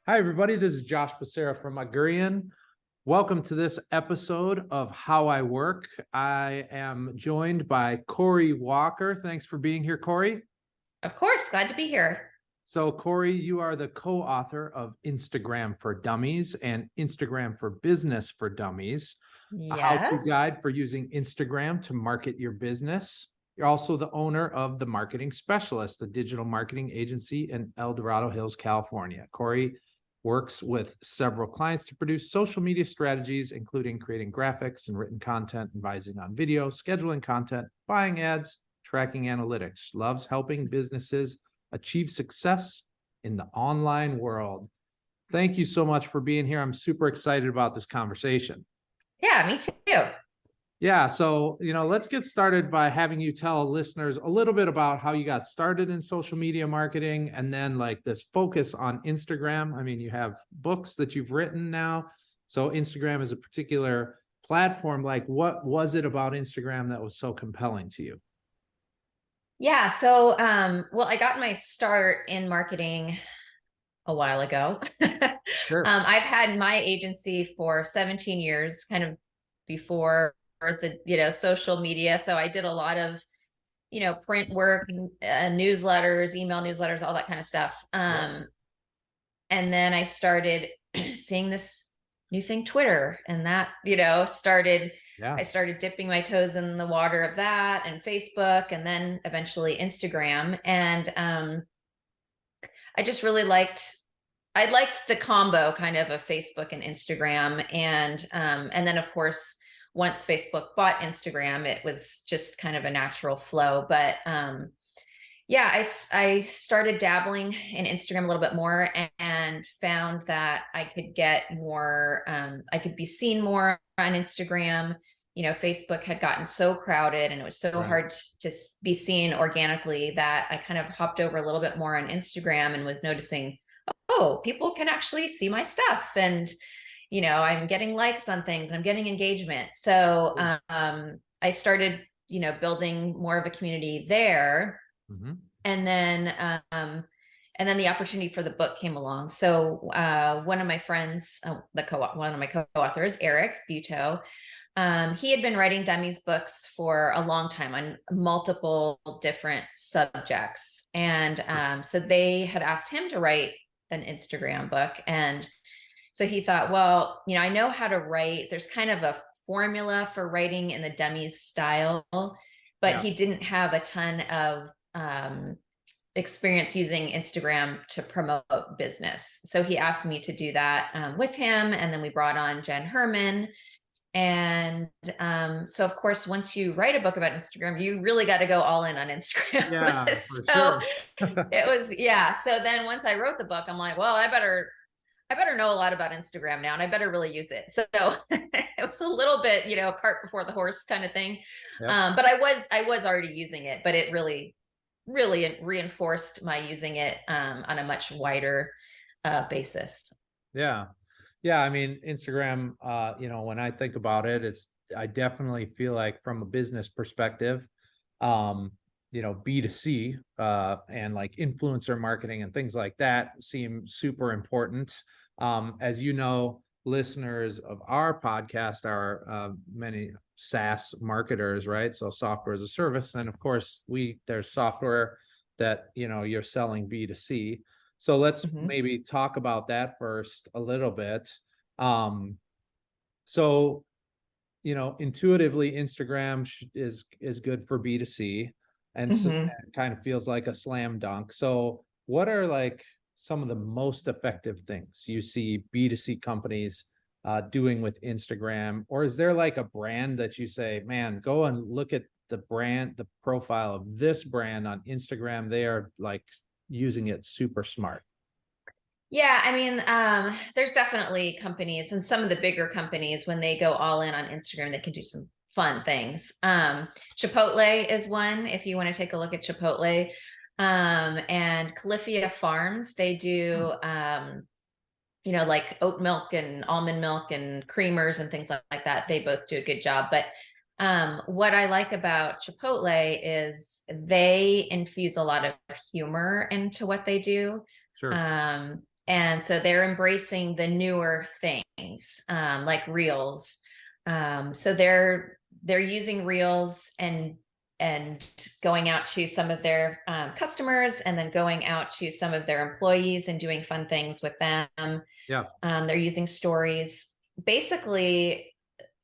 Hi, everybody. This is Josh Becerra from Agurian. Welcome to this episode of How I Work. I am joined by Corey Walker. Thanks for being here, Corey. Of course, glad to be here. So, Corey, you are the co-author of Instagram for Dummies and Instagram for Business for Dummies, a how-to Yes. guide for using Instagram to market your business. You're also the owner of The Marketing Specialist, a digital marketing agency in El Dorado Hills, California. Corey works with several clients to produce social media strategies, including creating graphics and written content, advising on video, scheduling content, buying ads, tracking analytics. Loves helping businesses achieve success in the online world. Thank you so much for being here. I'm super excited about this conversation. Yeah, me too. Yeah, so, let's get started by having you tell listeners a little bit about how you got started in social media marketing and then like this focus on Instagram. I mean, you have books that you've written now. So Instagram is a particular platform. Like, what was it about Instagram that was so compelling to you? Yeah, so well, I got my start in marketing a while ago. Sure. I've had my agency for 17 years, kind of before the, social media. So I did a lot of, print work, newsletters, email newsletters, all that kind of stuff. And then I started seeing this new thing, Twitter, and that, I started dipping my toes in the water of that and Facebook and then eventually Instagram. And I just really I liked the combo kind of Facebook and Instagram. And then of course, once Facebook bought Instagram, it was just kind of a natural flow. But yeah, I started dabbling in Instagram a little bit more and found that I could get more, I could be seen more on Instagram. Facebook had gotten so crowded and it was so hard to be seen organically that I kind of hopped over a little bit more on Instagram and was noticing, oh, people can actually see my stuff. And, I'm getting likes on things and I'm getting engagement. So I started, building more of a community there. Mm-hmm. And then the opportunity for the book came along. So one of my friends, one of my co-authors, Eric Buteau, he had been writing Dummies books for a long time on multiple different subjects. And so they had asked him to write an Instagram book. And so he thought, well, I know how to write. There's kind of a formula for writing in the Dummies style, but he didn't have a ton of experience using Instagram to promote business. So he asked me to do that with him. And then we brought on Jen Herman. And so, of course, once you write a book about Instagram, you really got to go all in on Instagram. Yeah, So for sure. it was, yeah. So then once I wrote the book, I'm like, well, I better know a lot about Instagram now and I better really use it. So it was a little bit, cart before the horse kind of thing. Yep. But I was already using it, but it really reinforced my using it on a much wider basis. Yeah. Yeah. I mean, Instagram, when I think about it, I definitely feel like from a business perspective, B2C, and like influencer marketing and things like that seem super important. As you know, listeners of our podcast are many SaaS marketers, right? So software as a service. And of course, there's software that, you're selling B2C. So let's maybe talk about that first a little bit. So, intuitively, Instagram is good for B2C and so it kind of feels like a slam dunk. So what are like some of the most effective things you see B2C companies doing with Instagram? Or is there like a brand that you say, man, go and look at the profile of this brand on Instagram. They are like using it super smart. Yeah, I mean, there's definitely companies, and some of the bigger companies, when they go all in on Instagram, they can do some fun things. Chipotle is one, if you want to take a look at Chipotle. And Califia Farms, they do, like oat milk and almond milk and creamers and things like that. They both do a good job. But what I like about Chipotle is they infuse a lot of humor into what they do. Sure. And so they're embracing the newer things, like Reels. So they're using Reels and going out to some of their customers, and then going out to some of their employees and doing fun things with them. Yeah. They're using stories. Basically,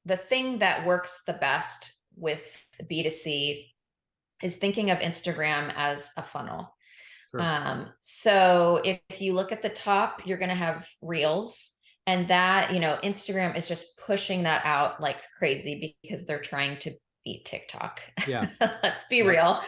the thing that works the best with B2C is thinking of Instagram as a funnel. Sure. So if you look at the top, you're going to have Reels, and that, Instagram is just pushing that out like crazy because they're trying to beat TikTok. Yeah. Let's be Yeah.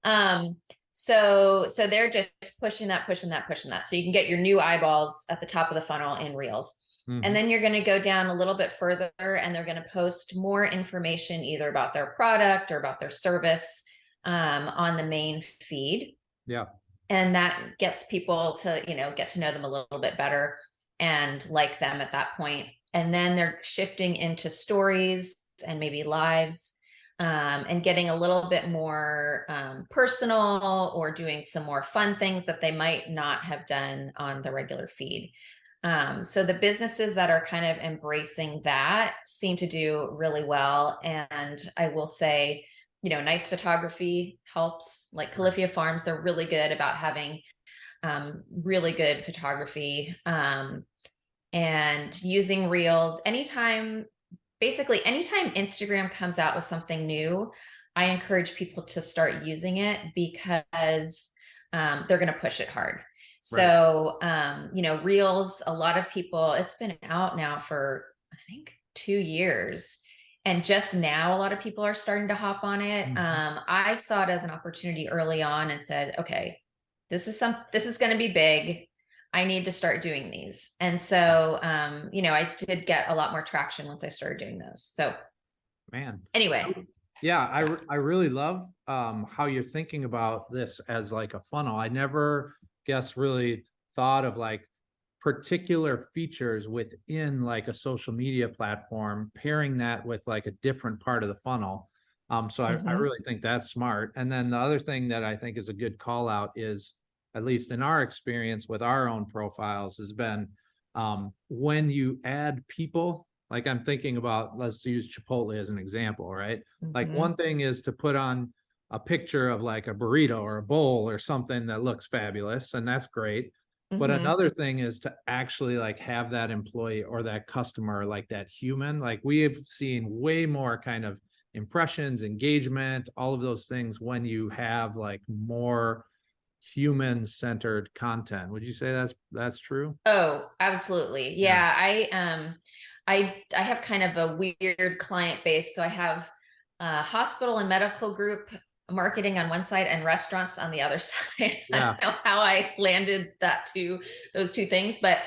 real. So they're just pushing that, pushing that, pushing that. So you can get your new eyeballs at the top of the funnel in Reels. And then you're going to go down a little bit further, and they're going to post more information either about their product or about their service on the main feed. Yeah. And that gets people to, get to know them a little bit better and like them at that point. And then they're shifting into stories and maybe lives, and getting a little bit more personal, or doing some more fun things that they might not have done on the regular feed. So the businesses that are kind of embracing that seem to do really well. And I will say, nice photography helps. Like Califia Farms, they're really good about having really good photography, and using Reels. Basically anytime Instagram comes out with something new, I encourage people to start using it, because they're going to push it hard. So, Reels, a lot of people, it's been out now for, I think, 2 years. And just now, a lot of people are starting to hop on it. I saw it as an opportunity early on and said, okay, this is going to be big. I need to start doing these. And so, I did get a lot more traction once I started doing those. So, Man. anyway. Yeah, I really love how you're thinking about this as like a funnel. I never really thought of like particular features within like a social media platform, pairing that with like a different part of the funnel. So I really think that's smart. And then the other thing that I think is a good call out is, at least in our experience with our own profiles, has been when you add people. Like I'm thinking about, let's use Chipotle as an example, right? Like one thing is to put on a picture of like a burrito or a bowl or something that looks fabulous, and that's great. But another thing is to actually like have that employee or that customer, like that human. Like we have seen way more kind of impressions, engagement, all of those things when you have like more human-centered content. Would you say that's true? Oh, absolutely. Yeah. I have kind of a weird client base. So I have hospital and medical group marketing on one side and restaurants on the other side. I don't know how I landed those two things, but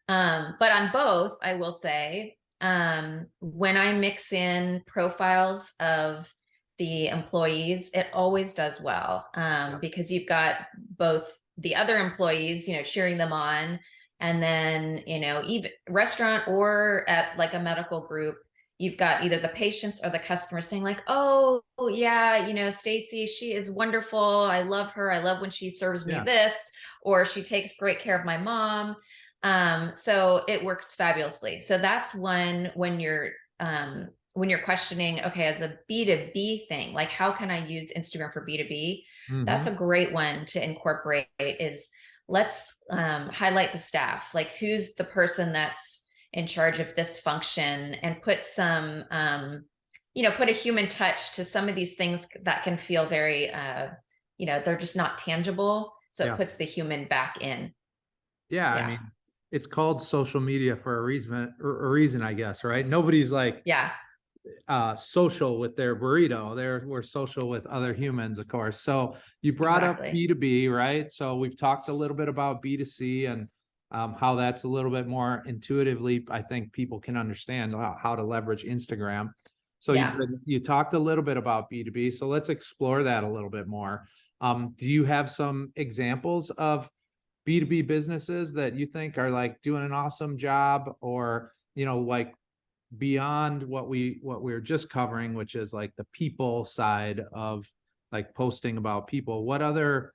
on both, I will say, when I mix in profiles of the employees, it always does well, because you've got both the other employees, cheering them on, and then, even restaurant or at like a medical group, you've got either the patients or the customers saying like, oh yeah, Stacy, she is wonderful. I love her. I love when she serves me this, or she takes great care of my mom. So it works fabulously. So that's when you're questioning, okay, as a B2B thing, like how can I use Instagram for B2B? That's a great one to incorporate. Is let's highlight the staff, like who's the person that's in charge of this function, and put some, put a human touch to some of these things that can feel very, they're just not tangible. So it puts the human back in. Yeah, I mean, it's called social media for a reason, I guess, right? Nobody's like social with their burrito. We're social with other humans, of course. So you brought up B2B, right? So we've talked a little bit about B2C and how that's a little bit more intuitively, I think people can understand how to leverage Instagram. So you talked a little bit about B2B. So let's explore that a little bit more. Do you have some examples of B2B businesses that you think are like doing an awesome job, or, like beyond what we're just covering, which is like the people side of like posting about people? What other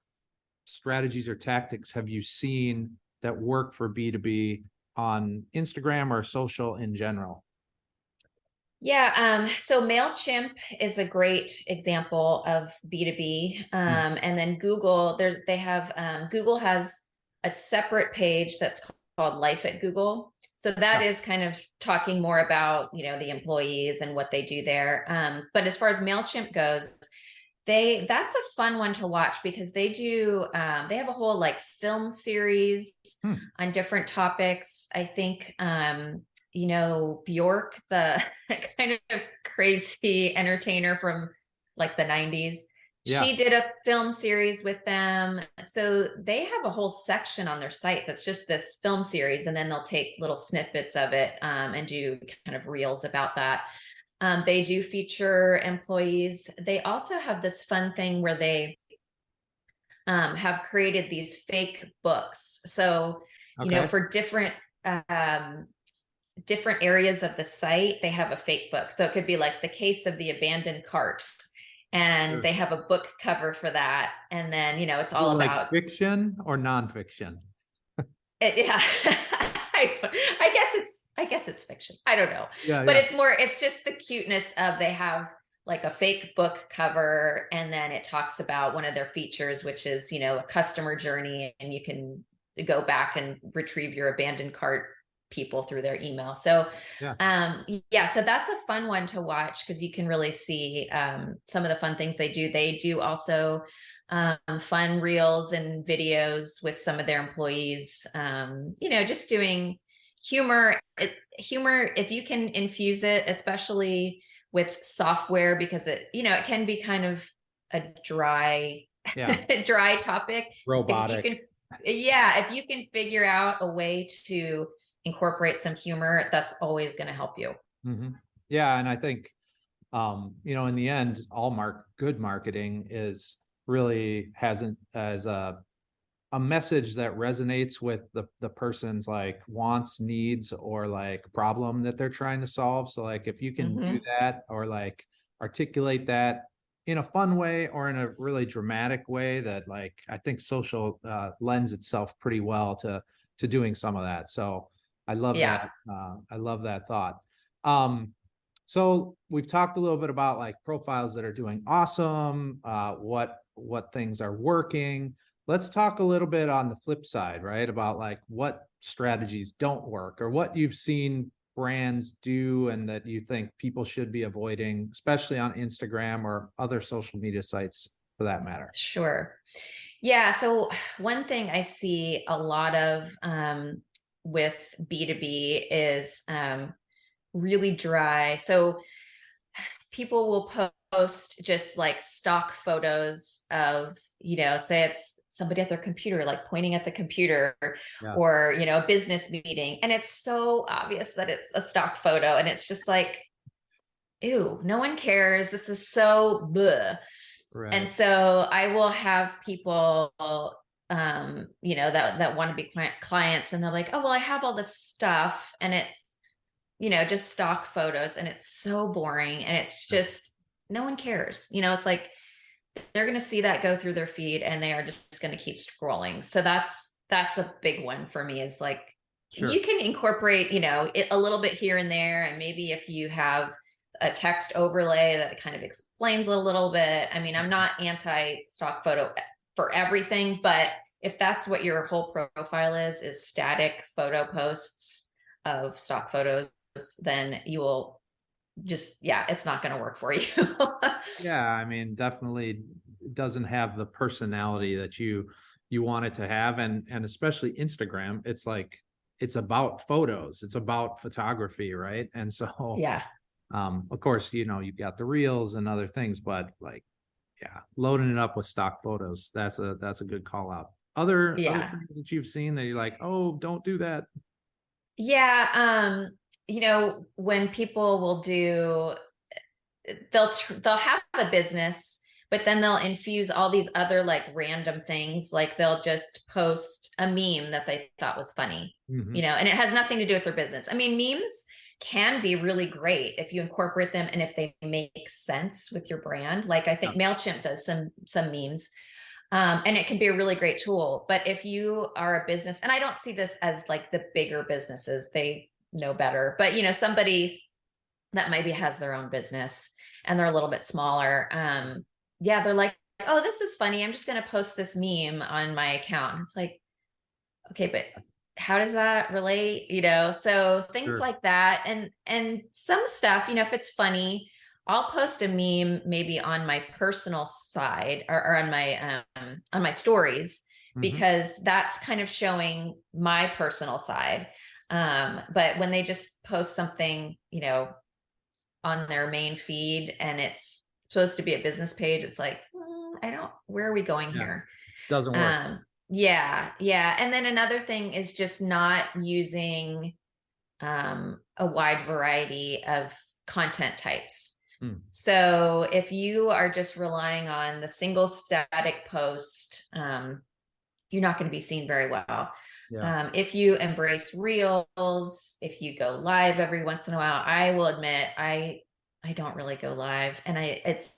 strategies or tactics have you seen that work for B2B on Instagram or social in general? Yeah, so MailChimp is a great example of B2B. And then Google, Google has a separate page that's called Life at Google. So that is kind of talking more about, the employees and what they do there. But as far as MailChimp goes, that's a fun one to watch because they have a whole like film series on different topics. I think Bjork, the kind of crazy entertainer from like the 90s. Yeah. She did a film series with them. So they have a whole section on their site that's just this film series, and then they'll take little snippets of it and do kind of reels about that. They do feature employees. They also have this fun thing where they have created these fake books. So, for different areas of the site, they have a fake book. So it could be like the case of the abandoned cart, and they have a book cover for that. And then, it's all like about fiction or nonfiction. Yeah. I guess it's fiction. I don't know. Yeah, but it's just the cuteness of they have like a fake book cover, and then it talks about one of their features, which is, a customer journey, and you can go back and retrieve your abandoned cart people through their email. So so that's a fun one to watch because you can really see some of the fun things they do. They do also fun reels and videos with some of their employees, just doing humor. It's humor, if you can infuse it, especially with software, because it can be kind of a dry dry topic. Robotic. If you can figure out a way to incorporate some humor, that's always going to help you. Yeah, and I think in the end, all good marketing is really hasn't as a message that resonates with the person's like wants, needs, or like problem that they're trying to solve. So like if you can do that, or like articulate that in a fun way or in a really dramatic way, that like I think social lends itself pretty well to doing some of that. So I love that. I love that thought. So we've talked a little bit about like profiles that are doing awesome, what things are working. Let's talk a little bit on the flip side, right? About like what strategies don't work, or what you've seen brands do and that you think people should be avoiding, especially on Instagram or other social media sites for that matter. Sure. Yeah. So one thing I see a lot of with B2B is really dry. So people will post just like stock photos of, say it's somebody at their computer, like pointing at the computer, or, a business meeting. And it's so obvious that it's a stock photo. And it's just like, ew, no one cares. This is so bleh. Right. And so I will have people, that want to be clients, and they're like, oh, well, I have all this stuff, and it's, just stock photos, and it's so boring, and it's just, no one cares. It's like, they're going to see that go through their feed, and they are just going to keep scrolling. So that's a big one for me, is like, you can incorporate, it a little bit here and there. And maybe if you have a text overlay that kind of explains a little bit. I mean, I'm not anti stock photo for everything, but if that's what your whole profile is static photo posts of stock photos, then you will just, it's not going to work for you. Yeah, I mean, definitely doesn't have the personality that you want it to have. And especially Instagram, it's like, it's about photos, it's about photography, right? And so of course, you've got the reels and other things, but like, loading it up with stock photos, that's a good call out. Other things that you've seen that you're like, oh, don't do that. Yeah. When people will do, they'll have a business, but then they'll infuse all these other like random things. Like they'll just post a meme that they thought was funny, and it has nothing to do with their business. I mean, memes can be really great if you incorporate them and if they make sense with your brand. Like I think MailChimp does some memes. And it can be a really great tool. But if you are a business, and I don't see this as like the bigger businesses, they know better, but somebody that maybe has their own business and they're a little bit smaller. Yeah, they're like, oh, this is funny. I'm just going to post this meme on my account. And it's like, okay, but how does that relate? So things Sure. like that. And some stuff, if it's funny, I'll post a meme maybe on my personal side or on my stories, Mhm. because that's kind of showing my personal side. But when they just post something, on their main feed and it's supposed to be a business page, it's like, where are we going Yeah. here? Doesn't work. Yeah. And then another thing is just not using a wide variety of content types. Hmm. So if you are just relying on the single static post, you're not going to be seen very well. Yeah. If you embrace reels, if you go live every once in a while, I will admit I don't really go live, and it's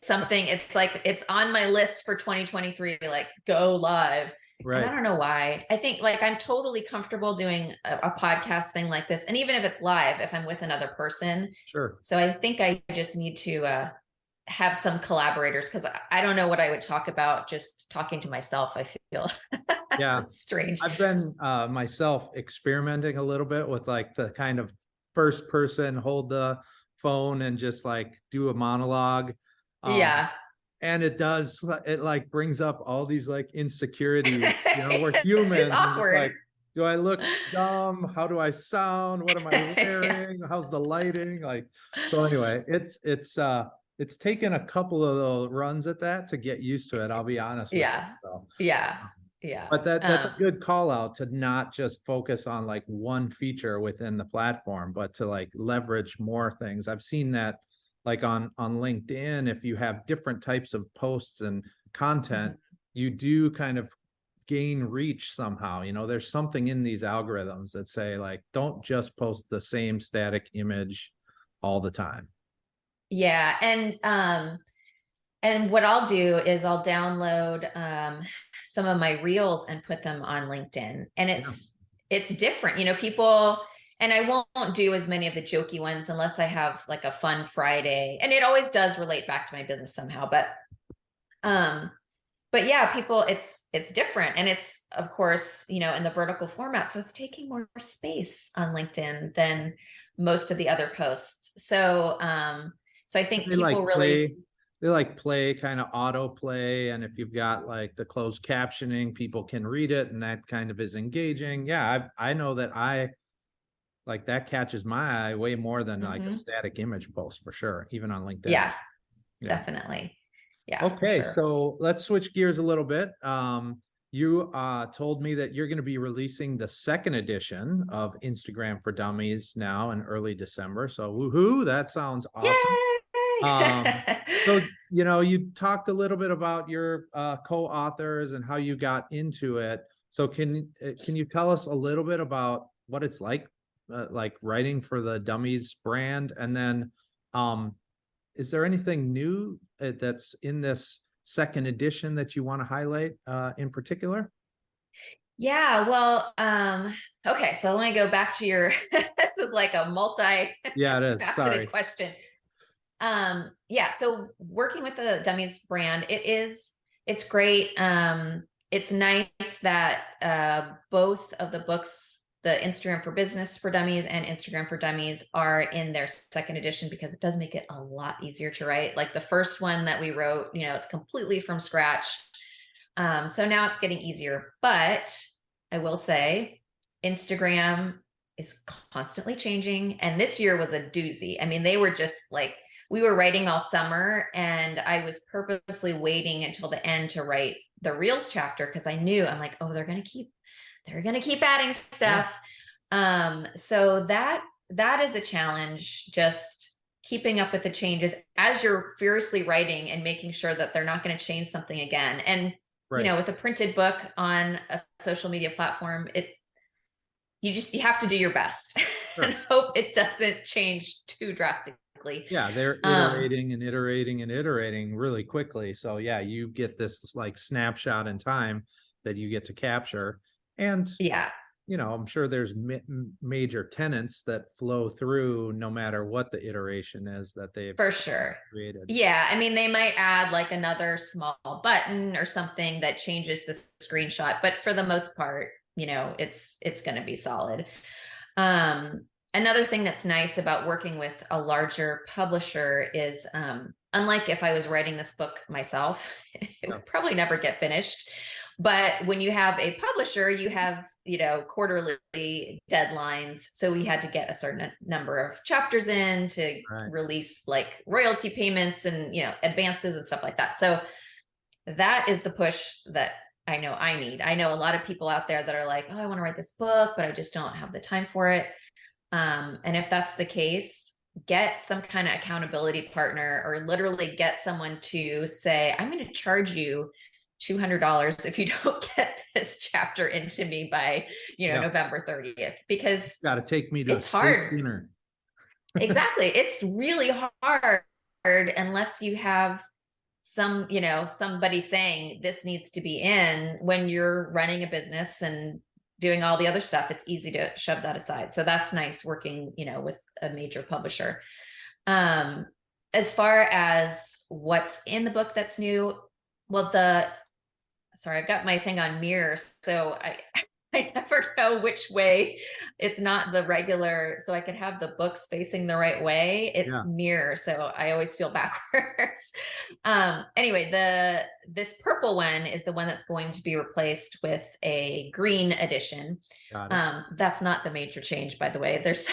like it's on my list for 2023, like go live. And I Right. don't know why. I think like I'm totally comfortable doing a podcast thing like this, and even if it's live, if I'm with another person. Sure. So I think I just need to have some collaborators, because I don't know what I would talk about just talking to myself. I feel Yeah. strange. I've been myself experimenting a little bit with like the kind of first person hold the phone and just like do a monologue. Yeah. And it like brings up all these like insecurities. We're It's humans, and it's awkward. like, do I look dumb? How do I sound? What am I Yeah. wearing? How's the lighting? Like, so anyway, it's taken a couple of the runs at that to get used to it. I'll be honest with you. Yeah. So, Yeah. Yeah. but that's a good call out to not just focus on like one feature within the platform, but to like leverage more things. I've seen that like on LinkedIn, if you have different types of posts and content, you do kind of gain reach somehow. There's something in these algorithms that say like, don't just post the same static image all the time. Yeah. And what I'll do is I'll download some of my reels and put them on LinkedIn. And Yeah. it's different. People, and I won't do as many of the jokey ones unless I have like a fun Friday. And it always does relate back to my business somehow. But yeah, people, it's different. And it's, of course, in the vertical format. So it's taking more space on LinkedIn than most of the other posts. So I think They people like really, play, they like play kind of auto play. And if you've got like the closed captioning, people can read it and that kind of is engaging. Yeah, I know that I like that catches my eye way more than like a Mhm. static image post for sure, even on LinkedIn. Yeah, Yeah. definitely. Yeah, for Okay, sure. so let's switch gears a little bit. You told me that you're going to be releasing the second edition of Instagram for Dummies now in early December. So woohoo, that sounds awesome. Um, Yay! so you talked a little bit about your co-authors and how you got into it. So can you tell us a little bit about what it's like writing for the Dummies brand, and then is there anything new that's in this second edition that you want to highlight in particular? Yeah, well, okay, so let me go back to your this is like a Yeah, it is. multi-faceted Sorry. question. Yeah, so working with the Dummies brand, it's great. It's nice that both of the books, the Instagram for Business for Dummies and Instagram for Dummies, are in their second edition, because it does make it a lot easier to write. Like the first one that we wrote, it's completely from scratch. So now it's getting easier, but I will say Instagram is constantly changing. And this year was a doozy. I mean, they were just like, we were writing all summer, and I was purposely waiting until the end to write the Reels chapter, because I knew, I'm like, oh, they're going to keep adding Yeah. stuff. So that is a challenge, just keeping up with the changes as you're furiously writing and making sure that they're not going to change something again. And Right. with a printed book on a social media platform, you have to do your best and Sure. hope it doesn't change too drastically. quickly. Yeah, they're iterating and iterating and iterating really quickly. So yeah, you get this like snapshot in time that you get to capture. And Yeah, I'm sure there's major tenets that flow through no matter what the iteration is that they've for sure. created. Yeah, I mean, they might add like another small button or something that changes the screenshot, but for the most part, it's going to be solid. Another thing that's nice about working with a larger publisher is, unlike if I was writing this book myself, it would probably never get finished. But when you have a publisher, you have, quarterly deadlines. So we had to get a certain number of chapters in to release like royalty payments and, advances and stuff like that. So that is the push that I know I need. I know a lot of people out there that are like, oh, I want to write this book, but I just don't have the time for it. And if that's the case, get some kind of accountability partner, or literally get someone to say, I'm going to charge you $200 if you don't get this chapter into me by, November 30th, because Got to take me to it's hard. dinner. Exactly. It's really hard unless you have somebody saying this needs to be in. When you're running a business and doing all the other stuff, it's easy to shove that aside. So that's nice working, with a major publisher. As far as what's in the book that's new, well, sorry, I've got my thing on mirrors, so I never know which way. It's not the regular, so I can have the books facing the right way. It's mirror, so I always feel backwards. Anyway, this purple one is the one that's going to be replaced with a green edition. That's not the major change, by the way. There's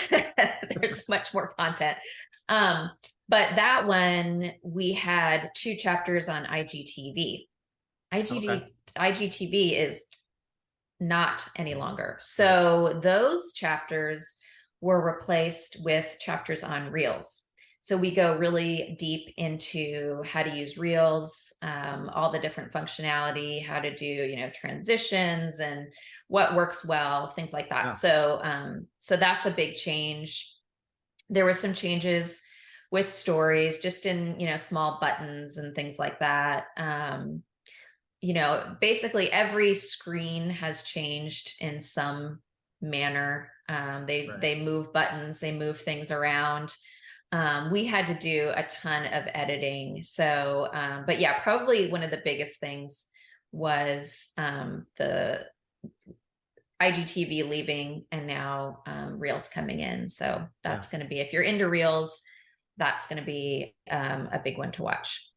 much more content. But that one, we had 2 chapters on IGTV. IGTV is not any longer. So those chapters were replaced with chapters on Reels. So we go really deep into how to use Reels, all the different functionality, how to do, transitions and what works well, things like that. So that's a big change. There were some changes with stories, just in, small buttons and things like that. Basically every screen has changed in some manner. They move buttons, they move things around. We had to do a ton of editing. So, but yeah, probably one of the biggest things was the IGTV leaving, and now Reels coming in. So that's going to be, if you're into Reels, that's going to be a big one to watch.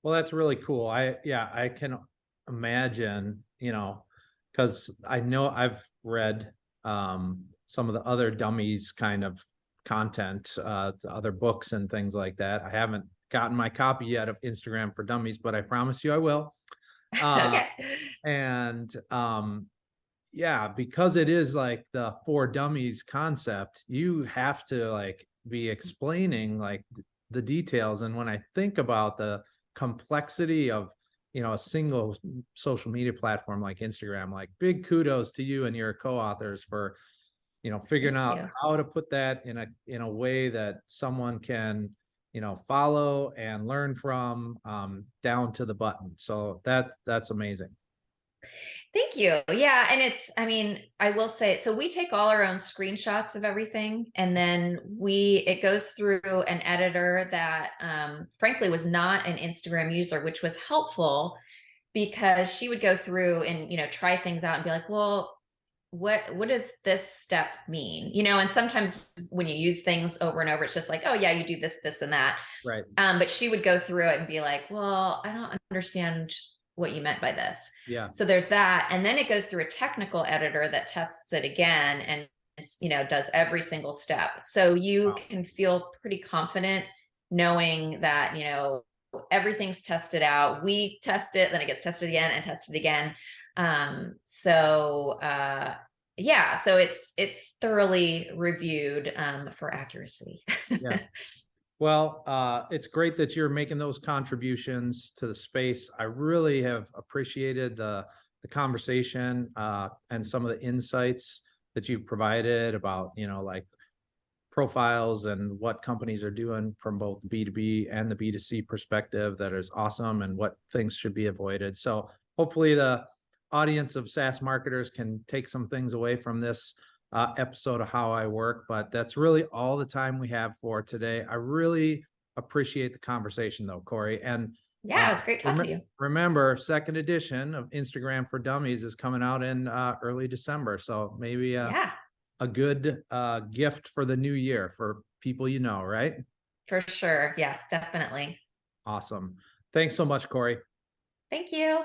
Well, that's really cool. I can imagine, because I know I've read some of the other Dummies kind of content, other books and things like that. I haven't gotten my copy yet of Instagram for Dummies, but I promise you I will. Okay. And because it is like the For Dummies concept, you have to like be explaining like the details. And when I think about the complexity of a single social media platform like Instagram, like big kudos to you and your co-authors for figuring out how to put that in a way that someone can follow and learn from, down to the button. So that's amazing. Thank you. Yeah. And I will say, so we take all our own screenshots of everything, and then it goes through an editor that, frankly, was not an Instagram user, which was helpful because she would go through and, try things out and be like, well, what does this step mean? And sometimes when you use things over and over, it's just like, oh yeah, you do this, this, and that. Right. But she would go through it and be like, well, I don't understand what you meant by this. Yeah. So there's that. And then it goes through a technical editor that tests it again and, does every single step. So you can feel pretty confident knowing that, everything's tested out. We test it, then it gets tested again and tested again. So it's thoroughly reviewed, for accuracy. Yeah. Well, it's great that you're making those contributions to the space. I really have appreciated the conversation, and some of the insights that you provided about, like profiles and what companies are doing from both B2B and the B2C perspective that is awesome, and what things should be avoided. So hopefully the audience of SaaS marketers can take some things away from this episode of How I Work. But that's really all the time we have for today. I really appreciate the conversation though, Corey. And Yeah, it was great talking to you. remember, second edition of Instagram for Dummies is coming out in early December. So maybe Yeah, a good gift for the new year for people you know, right? for sure. Yes, definitely. Awesome. Thanks so much, Corey. Thank you.